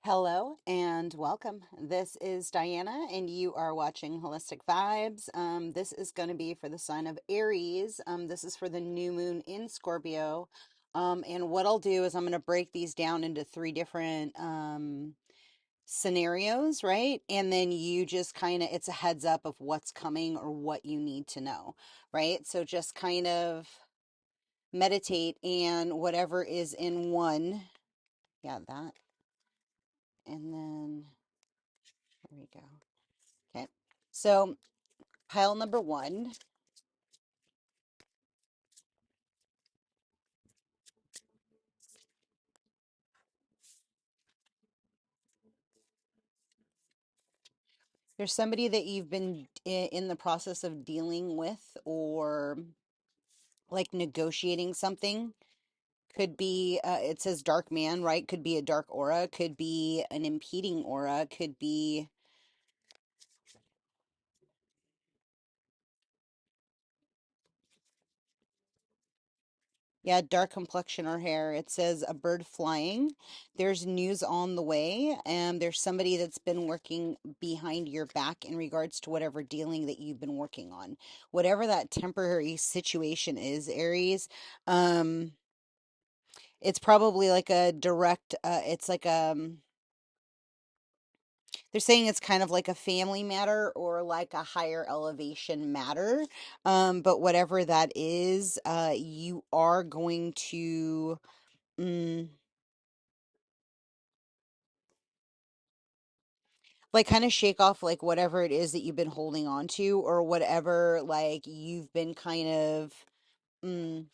Hello and welcome. This is Diana, and you are watching Holistic Vibes. This is going to be for the sign of Aries. This is for the new moon in Scorpio. And what I'll do is I'm going to break these down into three different scenarios, right? And then you just kind of, it's a heads up of what's coming or what you need to know, right? So just kind of meditate, and whatever is in one, yeah, that. And then there we go. Okay. So pile number one, there's somebody that you've been in the process of dealing with or like negotiating something. Could be, it says dark man, right? Could be a dark aura, could be an impeding aura, could be, yeah, dark complexion or hair. It says a bird flying. There's news on the way, and there's somebody that's been working behind your back in regards to whatever dealing that you've been working on. Whatever that temporary situation is, Aries, um, it's probably like a direct, it's like they're saying it's kind of like a family matter or like a higher elevation matter. But whatever that is, you are going to. Mm, like kind of shake off like whatever it is that you've been holding on to or whatever like you've been kind of mm,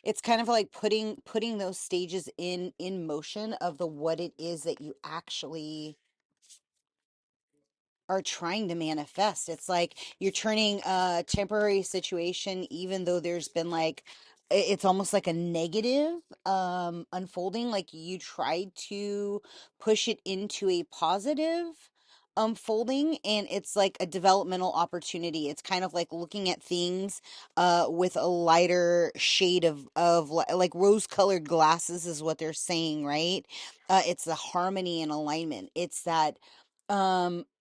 it's kind of like putting those stages in motion of the what it is that you actually are trying to manifest. It's like you're turning a temporary situation, even though there's been like it's almost like a negative unfolding, like you tried to push it into a positive unfolding, and it's like a developmental opportunity. It's kind of like looking at things with a lighter shade like rose colored glasses is what they're saying, right? It's the harmony and alignment. It's that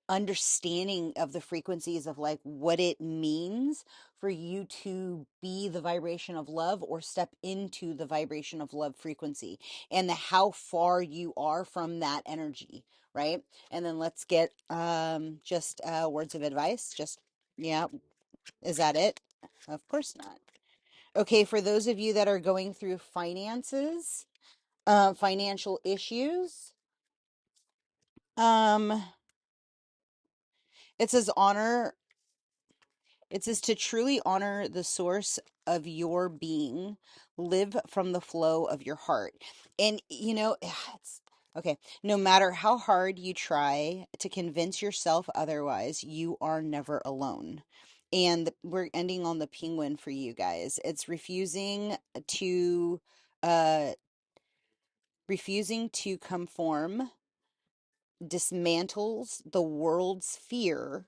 understanding of the frequencies of like what it means for you to be the vibration of love or step into the vibration of love frequency, and the how far you are from that energy, right? And then let's get just words of advice. Just yeah, is that it? Of course not. Okay, for those of you that are going through finances, financial issues, um it says honor. It says to truly honor the source of your being, live from the flow of your heart. And, it's okay. No matter how hard you try to convince yourself otherwise, you are never alone. And we're ending on the penguin for you guys. It's to, uh, refusing to conform dismantles the world's fear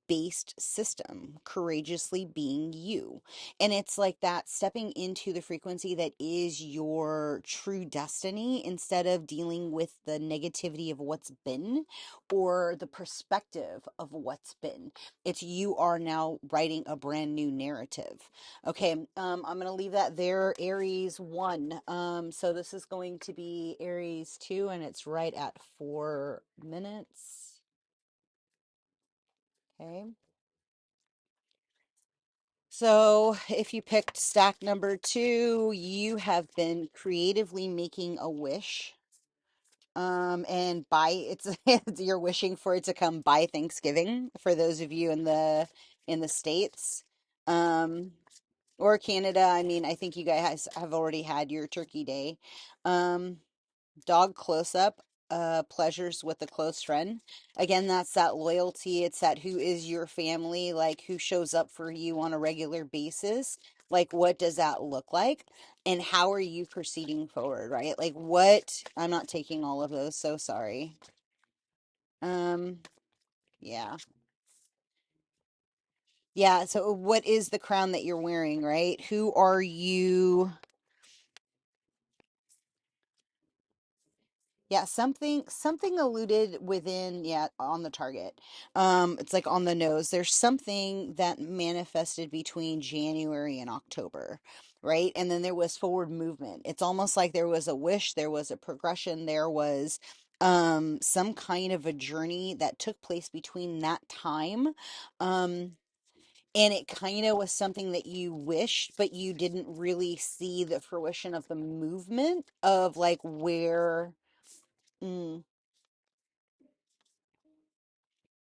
based system, courageously being you. And it's like that stepping into the frequency that is your true destiny instead of dealing with the negativity of what's been or the perspective of what's been. It's you are now writing a brand new narrative. Okay, I'm going to leave that there. Aries 1. So this is going to be Aries 2, and it's right at 4 minutes. Okay. So if you picked stack number 2, you have been creatively making a wish. And by it's you're wishing for it to come by Thanksgiving for those of you in the States. Um, or Canada. I mean, I think you guys have already had your turkey day. Um, dog close up, pleasures with a close friend. Again, that's that loyalty. It's that who is your family, like who shows up for you on a regular basis. Like, what does that look like? And how are you proceeding forward, right? Like, what? I'm not taking all of those, so sorry. Um, yeah. Yeah, so what is the crown that you're wearing, right? Who are you? Yeah, something alluded within, yeah, on the target. It's like on the nose. There's something that manifested between January and October, right? And then there was forward movement. It's almost like there was a wish, there was a progression, there was some kind of a journey that took place between that time. Um and it kind of was something that you wished, but you didn't really see the fruition of the movement of like where. Mm,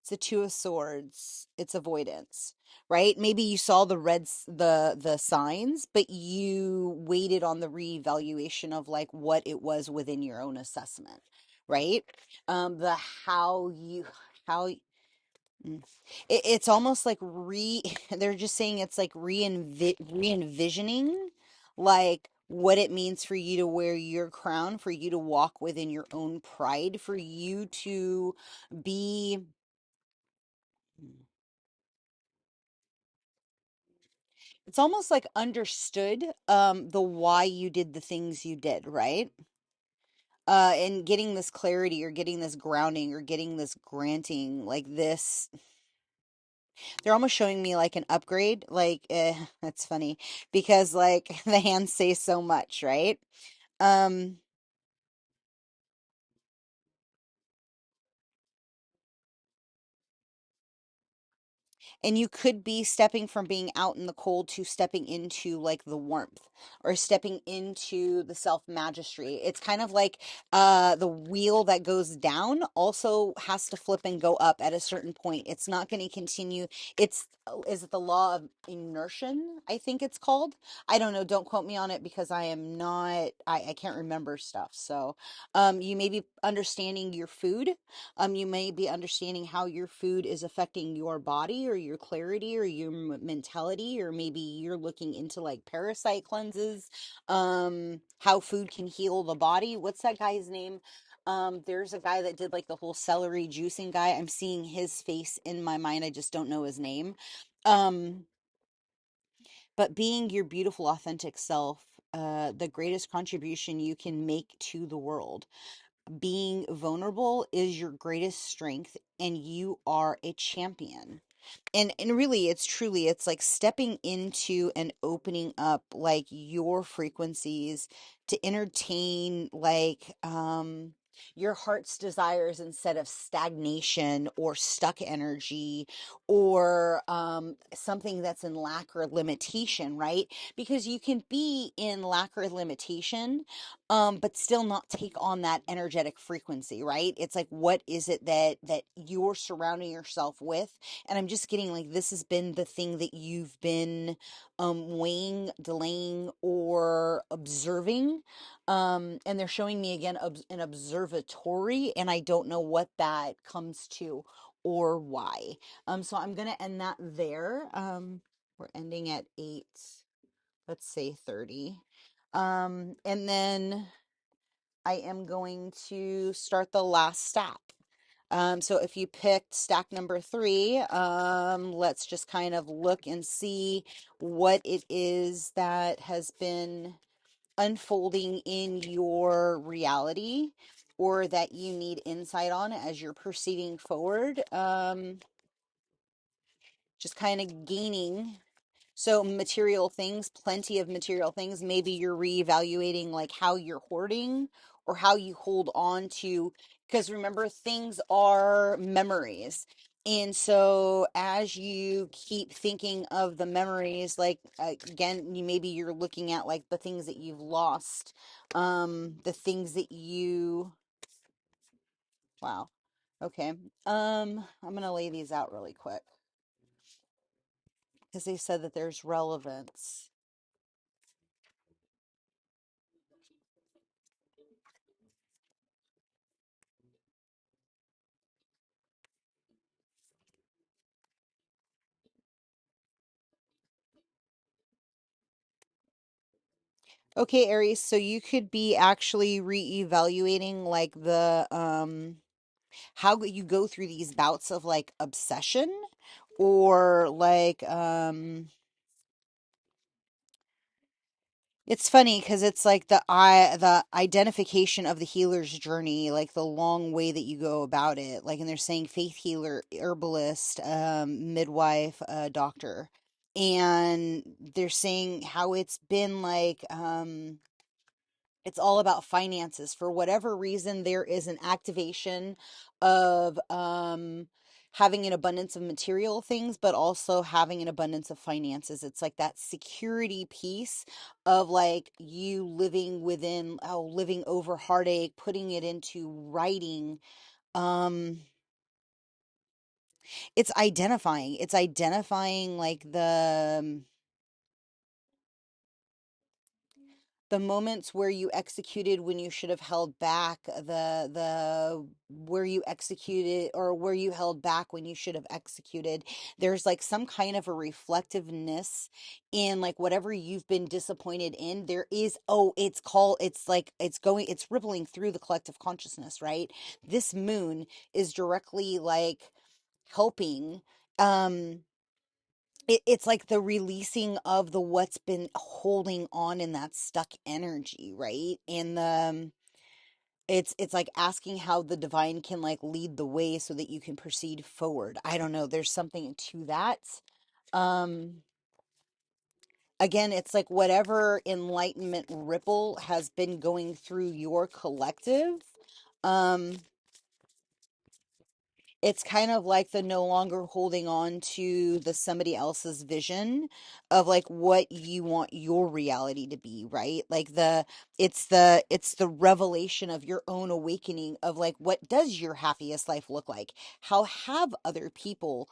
it's the Two of Swords. It's avoidance, right? Maybe you saw the the signs, but you waited on the reevaluation of like what it was within your own assessment, right? The how you how mm, it's almost like they're just saying it's like re-envisioning like what it means for you to wear your crown, for you to walk within your own pride, for you to be. It's almost like understood the why you did the things you did, right? And getting this clarity or getting this grounding or getting this granting like this, they're almost showing me like an upgrade. Like that's funny because like the hands say so much, right? um And you could be stepping from being out in the cold to stepping into like the warmth or stepping into the self magistry. It's kind of like the wheel that goes down also has to flip and go up at a certain point. It's not going to continue. It's is it the law of inertia? I think it's called. I don't know. Don't quote me on it because I am not. I can't remember stuff. So, you may be understanding your food. You may be understanding how your food is affecting your body or your clarity or your mentality, or maybe you're looking into like parasite cleanses, how food can heal the body. What's that guy's name? There's a guy that did like the whole celery juicing guy. I'm seeing his face in my mind. I just don't know his name. Um, but being your beautiful, authentic self, the greatest contribution you can make to the world. Being vulnerable is your greatest strength, and you are a champion. And really it's truly it's like stepping into and opening up like your frequencies to entertain like your heart's desires instead of stagnation or stuck energy or something that's in lack or limitation, right? Because you can be in lack or limitation, but still not take on that energetic frequency, right? It's like what is it that you're surrounding yourself with? And I'm just getting like this has been the thing that you've been weighing, delaying, or observing. And they're showing me again an observatory, and I don't know what that comes to or why. So I'm gonna end that there. We're ending at 8, let's say 30. And then I am going to start the last stack. So if you picked stack number 3, let's just kind of look and see what it is that has been unfolding in your reality or that you need insight on as you're proceeding forward. Just kind of gaining. So material things, plenty of material things. Maybe you're reevaluating like how you're hoarding or how you hold on to, because remember, things are memories. And so as you keep thinking of the memories, like again, maybe you're looking at like the things that you've lost, the things that you, wow. Okay. I'm gonna lay these out really quick because they said that there's relevance. Okay, Aries, so you could be actually reevaluating like the how you go through these bouts of like obsession or like It's funny because it's like the identification of the healer's journey, like the long way that you go about it. Like, and they're saying faith healer, herbalist, midwife, doctor, and they're saying how it's been like, it's all about finances. For whatever reason, there is an activation of having an abundance of material things, but also having an abundance of finances. It's like that security piece of like you living within, oh, living over heartache, putting it into writing. Um, it's identifying like the moments where you executed when you should have held back, the where you executed or where you held back when you should have executed. There's like some kind of a reflectiveness in like whatever you've been disappointed in. There is, oh, it's called, it's like it's going, it's rippling through the collective consciousness, right? This moon is directly like helping. It's like the releasing of the what's been holding on in that stuck energy, right? And it's like asking how the divine can like lead the way so that you can proceed forward. I don't know, there's something to that. um Again, it's like whatever enlightenment ripple has been going through your collective. um it's kind of like the no longer holding on to the somebody else's vision of like what you want your reality to be, right? Like it's the revelation of your own awakening of like what does your happiest life look like? How have other people,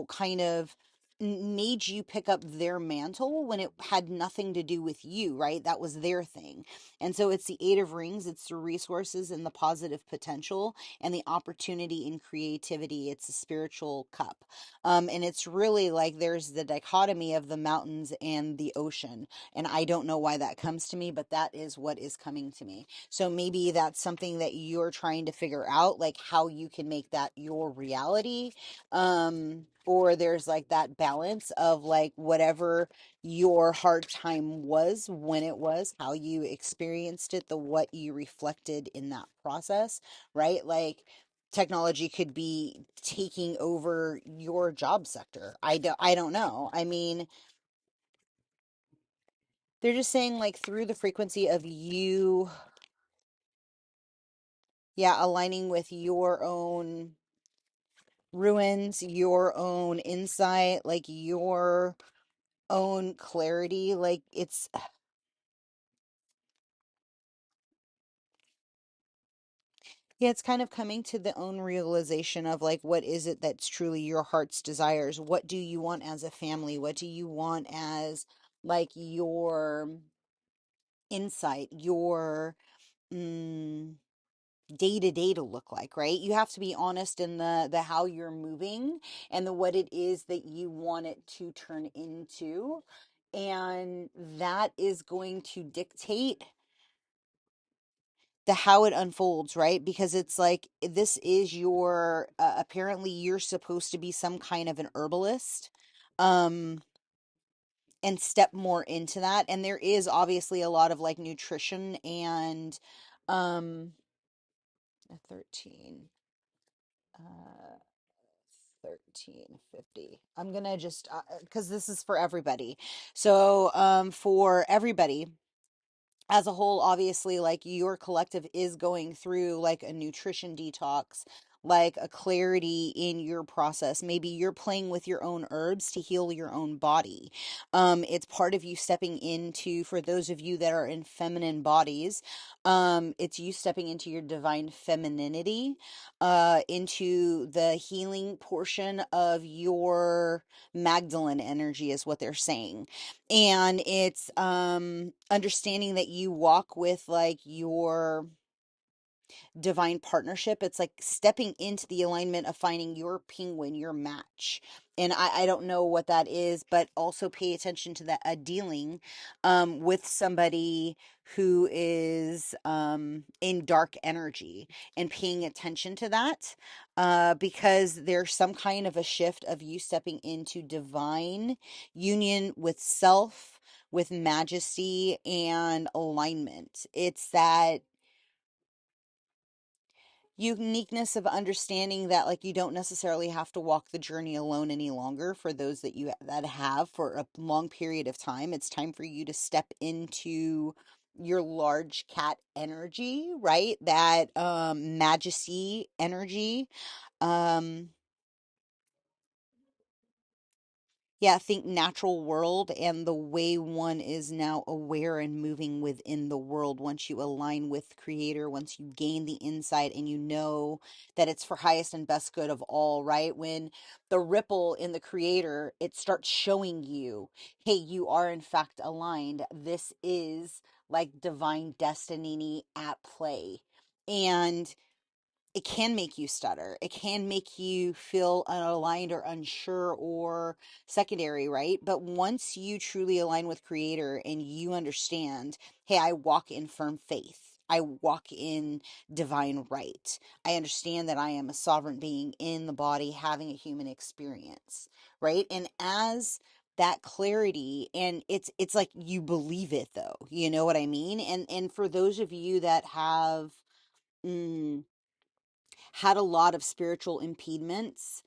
kind of made you pick up their mantle when it had nothing to do with you, right? That was their thing. And so it's the Eight of Rings, it's the resources and the positive potential and the opportunity and creativity. It's a spiritual cup. And it's really like there's the dichotomy of the mountains and the ocean. And I don't know why that comes to me, but that is what is coming to me. So maybe that's something that you're trying to figure out, like how you can make that your reality. Or there's like that balance of like whatever your hard time was, when it was, how you experienced it, the what you reflected in that process, right? Like technology could be taking over your job sector. I don't know. I mean, they're just saying like through the frequency of you, yeah, aligning with your own ruins, your own insight, like your own clarity, like yeah, it's kind of coming to the own realization of like, what is it that's truly your heart's desires? What do you want as a family? What do you want as like your insight, your mm, day to day to look like, right? You have to be honest in the how you're moving and the what it is that you want it to turn into. And that is going to dictate the how it unfolds, right? Because it's like this is your apparently you're supposed to be some kind of an herbalist, um and step more into that. And there is obviously a lot of like nutrition and um 13 uh 1350. I'm gonna just because this is for everybody. So for everybody as a whole, obviously, like your collective is going through like a nutrition detox, like a clarity in your process. Maybe you're playing with your own herbs to heal your own body. It's part of you stepping into, for those of you that are in feminine bodies, it's you stepping into your divine femininity, into the healing portion of your Magdalene energy, is what they're saying. And it's understanding that you walk with like your divine partnership. It's like stepping into the alignment of finding your penguin, your match. And I don't know what that is, but also pay attention to that, dealing with somebody who is in dark energy, and paying attention to that, because there's some kind of a shift of you stepping into divine union with self, with majesty and alignment. It's that uniqueness of understanding that like you don't necessarily have to walk the journey alone any longer. For those that have for a long period of time, it's time for you to step into your large cat energy, right? That majesty energy. um Yeah, think natural world and the way one is now aware and moving within the world. Once you align with Creator, once you gain the insight and you know that it's for highest and best good of all, right? When the ripple in the Creator, it starts showing you, hey, you are in fact aligned. This is like divine destiny at play. And it can make you stutter. It can make you feel unaligned or unsure or secondary, right? But once you truly align with Creator and you understand, hey, I walk in firm faith. I walk in divine right. I understand that I am a sovereign being in the body having a human experience, right? And as that clarity, and it's like you believe it though. You know what I mean? And for those of you that have had a lot of spiritual impediments,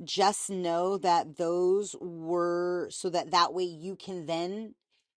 just know that those were so that that way you can then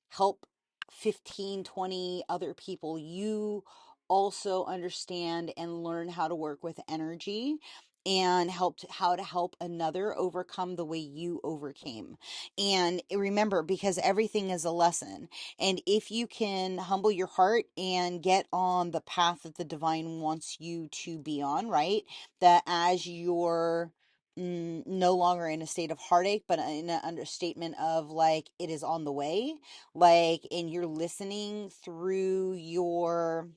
help 15, 20 other people. You also understand and learn how to work with energy and how to help another overcome the way you overcame. And remember, because everything is a lesson, and if you can humble your heart and get on the path that the divine wants you to be on, right? That as you're no longer in a state of heartache, but in an understatement of like it is on the way, like, and you're listening through your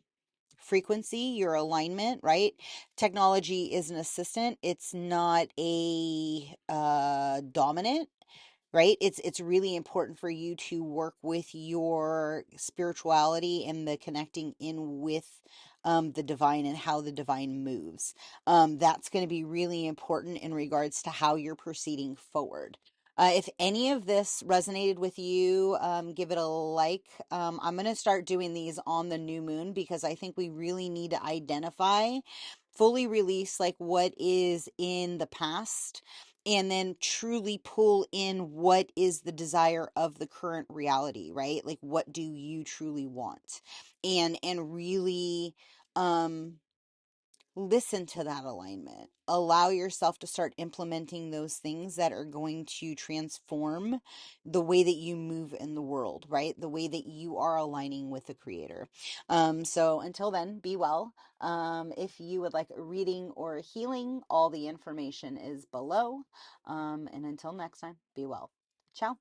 frequency, your alignment, right? Technology is an assistant. It's not a dominant, right? It's really important for you to work with your spirituality and the connecting in with the divine and how the divine moves. That's going to be really important in regards to how you're proceeding forward. If any of this resonated with you, give it a like. I'm going to start doing these on the new moon because I think we really need to identify, fully release like what is in the past, and then truly pull in what is the desire of the current reality, right? Like what do you truly want? And really um listen to that alignment. Allow yourself to start implementing those things that are going to transform the way that you move in the world, right? The way that you are aligning with the Creator. So until then, be well. If you would like a reading or a healing, all the information is below. And until next time, be well. Ciao.